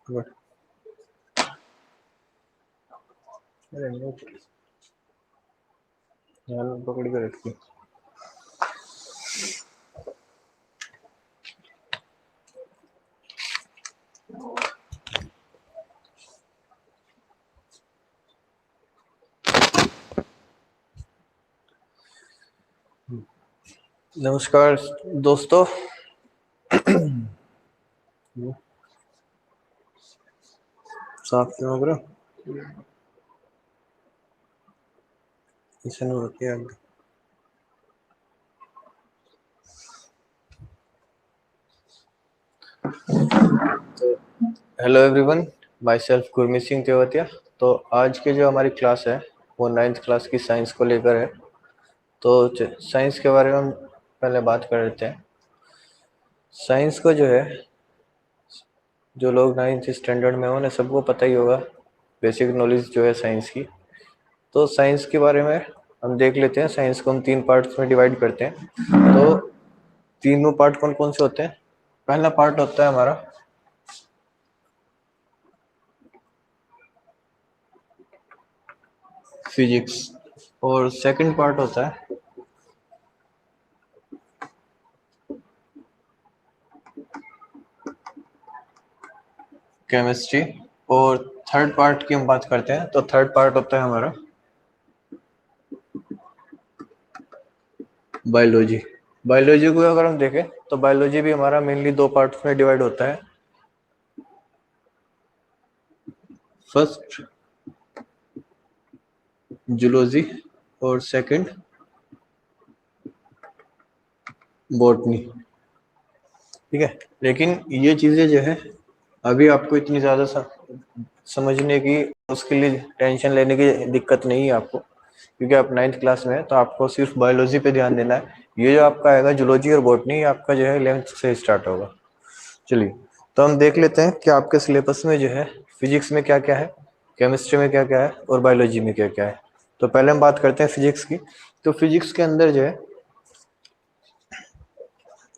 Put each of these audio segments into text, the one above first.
Good. अरे no, यहाँ पकड़ के रखी। नमस्कार दोस्तों। साफ क्यों हो रहा? इसे नहीं रखिए आगे। तो hello everyone, my self Gurmeet Singh Tewatia. तो आज की जो हमारी क्लास है वो 9th क्लास की साइंस को लेकर है। तो साइंस के बारे में हम पहले बात कर लेते हैं। साइंस को जो है, जो लोग 9th स्टैंडर्ड में हो उन्हें सबको पता ही होगा बेसिक नॉलेज जो है साइंस की। तो साइंस के बारे में हम देख लेते हैं। साइंस को हम 3 पार्ट्स में डिवाइड करते हैं। तो तीनों पार्ट कौन कौन से होते हैं? पहला पार्ट होता है हमारा फिजिक्स, और सेकंड पार्ट होता है केमिस्ट्री, और थर्ड पार्ट की हम बात करते हैं तो थर्ड पार्ट होता है हमारा बायोलॉजी। बायोलॉजी को अगर हम देखें तो बायोलॉजी भी हमारा मेनली 2 पार्ट्स में डिवाइड होता है। फर्स्ट जूलॉजी और सेकंड बॉटनी। ठीक है, लेकिन ये चीजें जो है अभी आपको इतनी ज्यादा समझने की, उसके लिए टेंशन लेने की दिक्कत नहीं है आपको, क्योंकि आप 9th क्लास में हैं। तो आपको सिर्फ बायोलॉजी पे ध्यान देना है। ये जो आपका आएगा जूलॉजी और बॉटनी, आपका जो है 11th से स्टार्ट होगा। चलिए, तो हम देख लेते हैं कि आपके सिलेबस में जो है फिजिक्स में क्या क्या है, केमिस्ट्री में क्या क्या है और बायोलॉजी में क्या क्या है। तो पहले हम बात करते हैं फिजिक्स की। तो फिजिक्स के अंदर जो है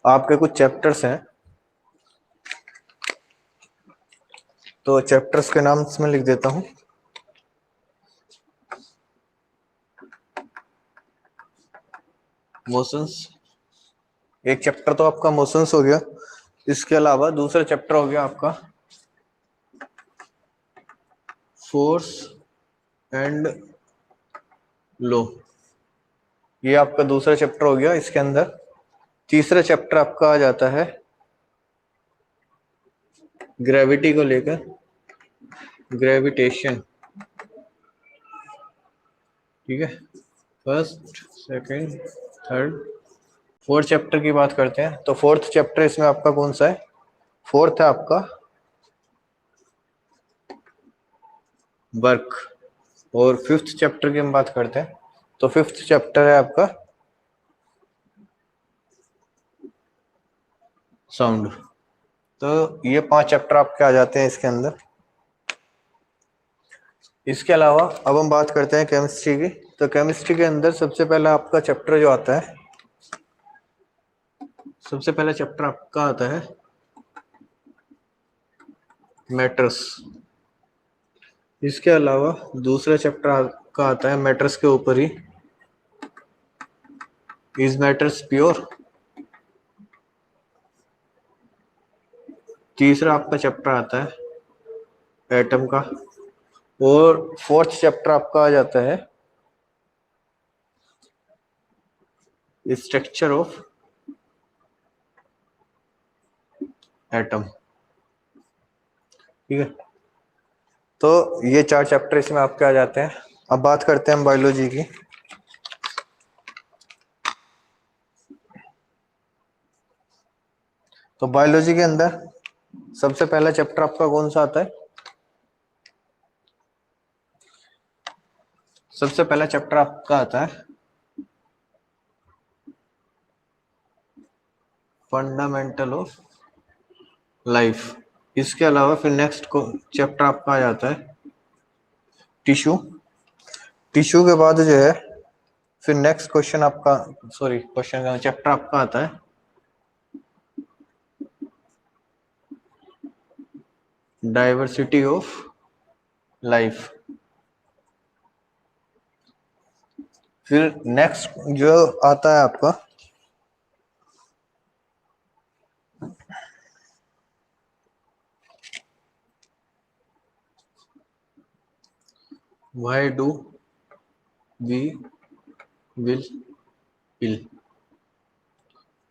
आपके कुछ चैप्टर्स हैं। तो चैप्टर्स के नाम मैं लिख देता हूं। मोशंस, एक चैप्टर तो आपका मोशंस हो गया। इसके अलावा दूसरा चैप्टर हो गया आपका फोर्स एंड लो, ये आपका दूसरा चैप्टर हो गया। इसके अंदर तीसरा चैप्टर आपका आ जाता है ग्रेविटी को लेकर, ग्रेविटेशन। ठीक है, first second third fourth chapter की बात करते हैं। तो फोर्थ चैप्टर इसमें आपका कौन सा है? फोर्थ है आपका वर्क। और फिफ्थ चैप्टर की हम बात करते हैं तो फिफ्थ चैप्टर है आपका साउंड। तो ये 5 चैप्टर आपके आ जाते हैं इसके अंदर। इसके अलावा अब हम बात करते हैं केमिस्ट्री की। तो केमिस्ट्री के अंदर सबसे पहला आपका चैप्टर जो आता है, सबसे पहला चैप्टर आपका आता है मैटर्स। इसके अलावा दूसरा चैप्टर आपका आता है मैटर्स के ऊपर ही, इज मैटर्स प्योर। तीसरा आपका चैप्टर आता है एटम का। और फोर्थ चैप्टर आपका आ जाता है स्ट्रक्चर ऑफ एटम। ठीक है, तो ये 4 चैप्टर इसमें आपके आ जाते हैं। अब बात करते हैं हम बायोलॉजी की। तो बायोलॉजी के अंदर सबसे पहला चैप्टर आपका कौन सा आता है? सबसे पहला चैप्टर आपका आता है फंडामेंटल ऑफ लाइफ। इसके अलावा फिर नेक्स्ट चैप्टर आपका आ जाता है टिश्यू। टिश्यू के बाद जो है फिर नेक्स्ट क्वेश्चन आपका, सॉरी क्वेश्चन का चैप्टर आपका आता है डाइवर्सिटी ऑफ लाइफ। फिर नेक्स्ट जो आता है आपका why do we will kill.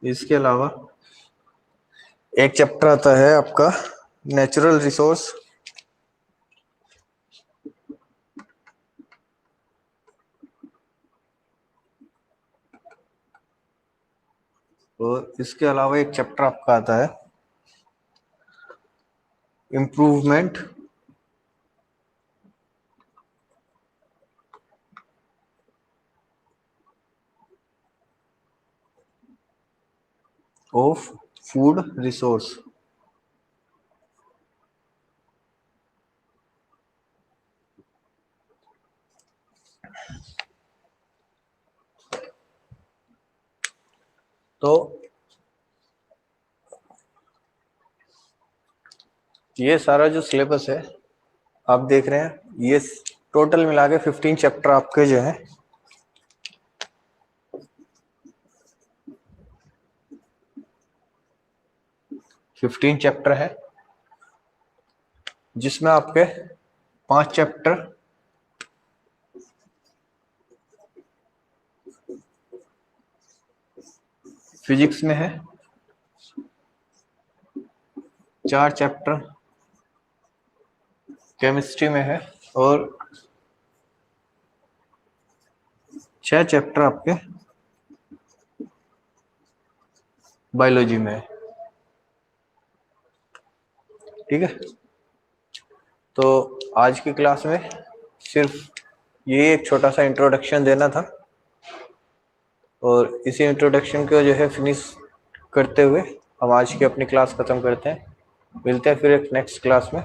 इसके अलावा एक चैप्टर आता है आपका नेचुरल रिसोर्स, और इसके अलावा एक चैप्टर आपका आता है इम्प्रूवमेंट ऑफ फूड रिसोर्स। तो ये सारा जो सिलेबस है आप देख रहे हैं, ये टोटल मिला के 15 चैप्टर आपके जो है 15 चैप्टर है, जिसमें आपके 5 चैप्टर फिजिक्स में है, 4 चैप्टर केमिस्ट्री में है, और 6 चैप्टर आपके बायोलॉजी में है। ठीक है, तो आज की क्लास में सिर्फ ये एक छोटा सा इंट्रोडक्शन देना था, और इसी इंट्रोडक्शन को जो है फिनिश करते हुए हम आज की अपनी क्लास खत्म करते हैं। मिलते हैं फिर एक नेक्स्ट क्लास में।